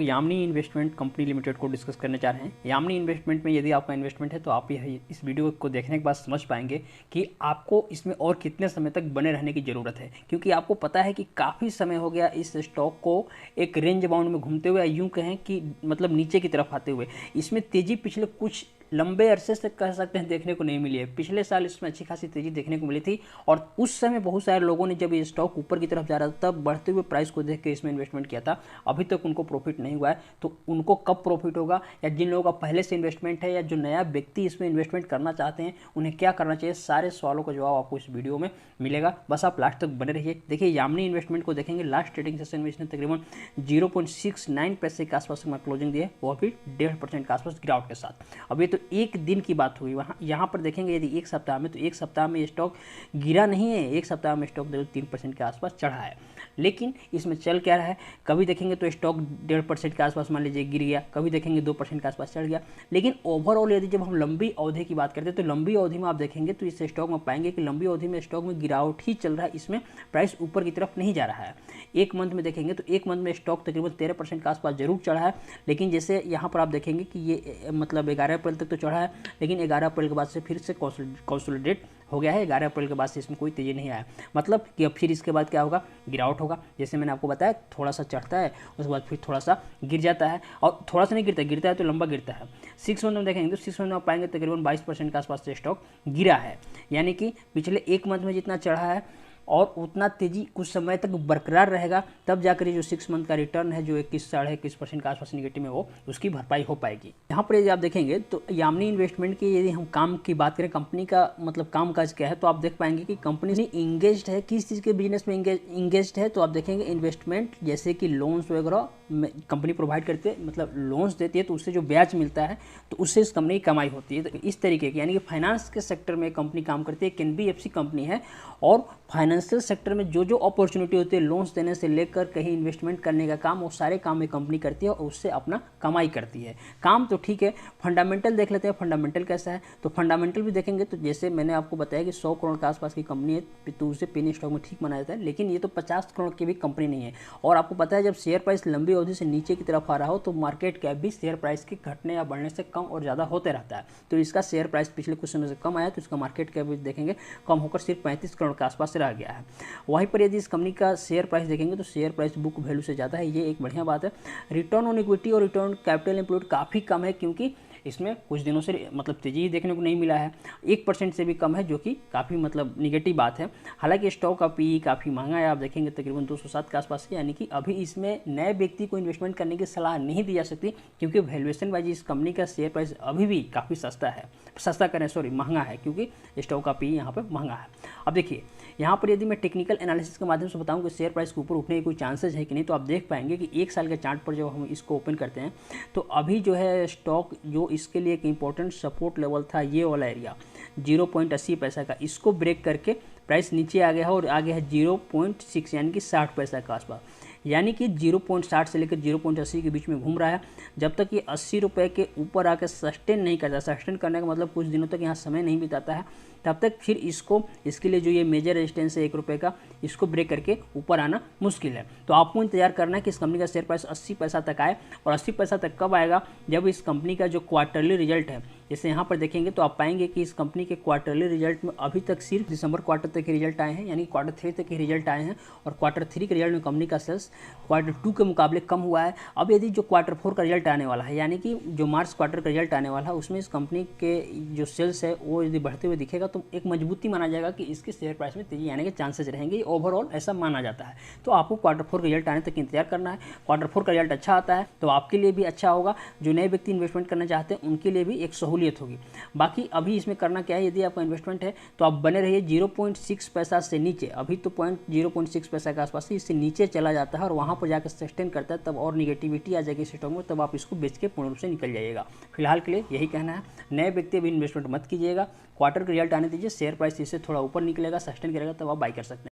लोग Yamini investment company limited को discuss करने जा रहे हैं। यामिनी इन्वेस्टमेंट में यदि आपका इन्वेस्टमेंट है तो आप इस वीडियो को देखने के बाद समझ पाएंगे कि आपको इसमें और कितने समय तक बने रहने की ज़रूरत है, क्योंकि आपको पता है कि काफ़ी समय हो गया इस स्टॉक को एक रेंज बाउंड में घूमते हुए, यूँ कहें कि मतलब नीचे की तरफ आते हुए। इसमें तेज़ी पिछले कुछ लंबे अरसे से कह सकते हैं देखने को नहीं मिली है। पिछले साल इसमें अच्छी खासी तेज़ी देखने को मिली थी और उस समय बहुत सारे लोगों ने जब ये स्टॉक ऊपर की तरफ जा रहा था तब बढ़ते हुए प्राइस को देख के इसमें इन्वेस्टमेंट किया था। अभी तक उनको प्रॉफिट नहीं हुआ है, तो उनको कब प्रॉफिट होगा, या जिन लोगों का पहले से इन्वेस्टमेंट है या जो नया व्यक्ति इसमें इन्वेस्टमेंट करना चाहते हैं उन्हें क्या करना चाहिए, सारे सवालों का जवाब आपको इस वीडियो में मिलेगा। बस आप लास्ट तक बने रहिए। देखिए, यामिनी इन्वेस्टमेंट को देखेंगे, लास्ट ट्रेडिंग सेशन में इसने तकरीबन 0.69 पैसे के आसपास में क्लोजिंग दी है, वो भी 1.5% के आसपास गिरावट के साथ। अब ये तो एक दिन की बात हुई। वहाँ यहाँ पर देखेंगे यदि एक सप्ताह में, तो एक सप्ताह में स्टॉक गिरा नहीं है, एक सप्ताह में स्टॉक 3% के आसपास चढ़ा है। लेकिन इसमें चल क्या रहा है, कभी देखेंगे तो स्टॉक 1.5% के आसपास मान लीजिए गिर गया, कभी देखेंगे 2% के आसपास चढ़ गया। लेकिन ओवरऑल यदि जब हम लंबी अवधि की बात करते हैं तो लंबी अवधि में आप देखेंगे तो इस स्टॉक में पाएंगे कि लंबी अवधि में स्टॉक में गिरावट ही चल रहा है, इसमें प्राइस ऊपर की तरफ नहीं जा रहा है। एक मंथ में देखेंगे तो एक मंथ में स्टॉक तकरीबन 13% के आसपास जरूर चढ़ा है। लेकिन जैसे यहाँ पर आप देखेंगे कि ये मतलब 11 अप्रैल तक तो चढ़ा है, लेकिन 11 अप्रैल के बाद से फिर से कंसोलिडेट हो गया है। 11 अप्रैल के बाद से इसमें कोई तेजी नहीं आया, मतलब कि अब फिर इसके बाद क्या होगा, गिरावट होगा। जैसे मैंने आपको बताया, थोड़ा सा चढ़ता है उसके बाद फिर थोड़ा सा गिर जाता है, और थोड़ा सा नहीं गिरता है तो लंबा गिरता है। 6 मंथ में देखेंगे तो 6 मंथ में आप पाएंगे तकरीबन 22% के आसपास से स्टॉक गिरा है। यानी कि पिछले एक मंथ में जितना चढ़ा है और उतना तेजी कुछ समय तक बरकरार रहेगा, तब जाकर ये जो 6 मंथ का रिटर्न है जो 21-21.5% के आसपास नेगेटिव में, वो उसकी भरपाई हो पाएगी। यहाँ पर यदि आप देखेंगे तो यामिनी इन्वेस्टमेंट की यदि हम काम की बात करें, कंपनी का मतलब काम काज क्या है, तो आप देख पाएंगे कि कंपनी इंगेज्ड है, किस चीज़ के बिजनेस में इंगेज्ड है। तो आप देखेंगे इन्वेस्टमेंट जैसे कि लोन्स वगैरह कंपनी प्रोवाइड करती है, मतलब लोन्स देती है, तो उससे जो ब्याज मिलता है तो उससे इस कंपनी की कमाई होती है। तो इस तरीके की यानी कि फाइनेंस के सेक्टर में कंपनी काम करती है, एक एनबीएफसी कंपनी है, और फाइनेंशियल सेक्टर में जो जो अपॉर्चुनिटी होती है लोन्स देने से लेकर कहीं इन्वेस्टमेंट करने का काम, वो सारे काम में कंपनी करती है और उससे अपना कमाई करती है। काम तो ठीक है, फंडामेंटल देख लेते हैं, फंडामेंटल कैसा है। तो फंडामेंटल भी देखेंगे तो जैसे मैंने आपको बताया कि 100 करोड़ के आसपास की कंपनी है तो उसे पेनी स्टॉक में ठीक माना जाता है, लेकिन ये तो 50 करोड़ की भी कंपनी नहीं है। और आपको पता है जब शेयर प्राइस लंबी अवधि से नीचे की तरफ आ रहा हो तो मार्केट कैप भी शेयर प्राइस के घटने या बढ़ने से कम और ज़्यादा होते रहता है। तो इसका शेयर प्राइस पिछले कुछ समय से कम आया, तो इसका मार्केट कैप भी देखेंगे कम होकर सिर्फ 35 करोड़ के आसपास से रह गया है। वहीं पर यदि इस कंपनी का शेयर प्राइस देखेंगे तो शेयर प्राइस बुक वैल्यू से ज़्यादा है, ये एक बढ़िया बात है। रिटर्न ऑन इक्विटी और रिटर्न कैपिटल एम्प्लॉयड काफ़ी कम है, क्योंकि इसमें कुछ दिनों से मतलब तेजी देखने को नहीं मिला है। 1% से भी कम है, जो कि काफ़ी मतलब निगेटिव बात है। हालांकि स्टॉक का पी काफ़ी महंगा है, आप देखेंगे तकरीबन 207 के आसपास है, यानी कि अभी इसमें नए व्यक्ति को इन्वेस्टमेंट करने की सलाह नहीं दी जा सकती, क्योंकि वैल्यूएशन वाइज इस कंपनी का शेयर प्राइस अभी भी काफ़ी महंगा है, क्योंकि स्टॉक का पी यहाँ पर महंगा है। अब देखिए यहाँ पर यदि मैं टेक्निकल एनालिसिस के माध्यम से बताऊँ कि शेयर प्राइस के ऊपर उठने के कोई चांसेस है कि नहीं, तो आप देख पाएंगे कि एक साल के चार्ट पर जब हम इसको ओपन करते हैं तो अभी जो है स्टॉक जो इसके लिए एक इंपॉर्टेंट सपोर्ट लेवल था, ये वाला एरिया 0.80 पैसा का, इसको ब्रेक करके प्राइस नीचे आ गया है और आ गया है 0.6 यानी कि 60 पैसा के आसपास। यानी कि 0.60 से लेकर 0.80 के बीच में घूम रहा है। जब तक ये 80 रुपये के ऊपर आकर सस्टेन नहीं करता, सस्टेन करने का मतलब कुछ दिनों तक यहाँ समय नहीं बिताता है, तब तक फिर इसके लिए जो ये मेजर रेजिस्टेंस है 1 रुपये का, इसको ब्रेक करके ऊपर आना मुश्किल है। तो आपको इंतजार करना है कि इस कंपनी का शेयर प्राइस 80 पैसा तक आए, और 80 पैसा तक कब आएगा, जब इस कंपनी का जो क्वार्टरली रिजल्ट है, जैसे यहाँ पर देखेंगे तो आप पाएंगे कि इस कंपनी के क्वार्टरली रिजल्ट में अभी तक सिर्फ दिसंबर क्वार्टर तक के रिजल्ट आए हैं, यानी क्वार्टर 3 तक के रिजल्ट आए हैं, और क्वार्टर 3 के रिजल्ट में कंपनी का सेल्स क्वार्टर 2 के मुकाबले कम हुआ है। अब यदि जो क्वार्टर 4 का रिजल्ट आने वाला है, यानी कि जो मार्च क्वार्टर का रिजल्ट आने वाला है, उसमें इस कंपनी के जो सेल्स है वो यदि बढ़ते हुए दिखेगा तो एक मजबूती माना जाएगा कि इसके शेयर प्राइस में तेजी आने के चांसेस रहेंगे। ओवरऑल ऐसा माना जाता है। तो आपको क्वार्टर 4 का रिजल्ट आने तक इंतजार करना है। क्वार्टर 4 का रिजल्ट अच्छा आता है तो आपके लिए भी अच्छा होगा, जो नए व्यक्ति इन्वेस्टमेंट करना चाहते हैं उनके लिए भी एक सहूलियत होगी। बाकी अभी इसमें करना क्या है, यदि आपका इन्वेस्टमेंट है तो आप बने रहिए 0.6 पैसा से नीचे। अभी तो 0.6 पैसा के आसपास इससे नीचे चला जाता है और वहाँ पर जाकर सस्टेन करता है, तब और निगेटिविटी आ जाएगी स्टॉक में, तब आप इसको बेच के पूर्ण रूप से निकल जाइएगा। फिलहाल के लिए यही कहना है। नए व्यक्ति अभी इन्वेस्टमेंट मत कीजिएगा, क्वार्टर का रिजल्ट आने दीजिए, शेयर प्राइस इससे थोड़ा ऊपर निकलेगा, सस्टेन करेगा, तब आप बाई कर सकते हैं।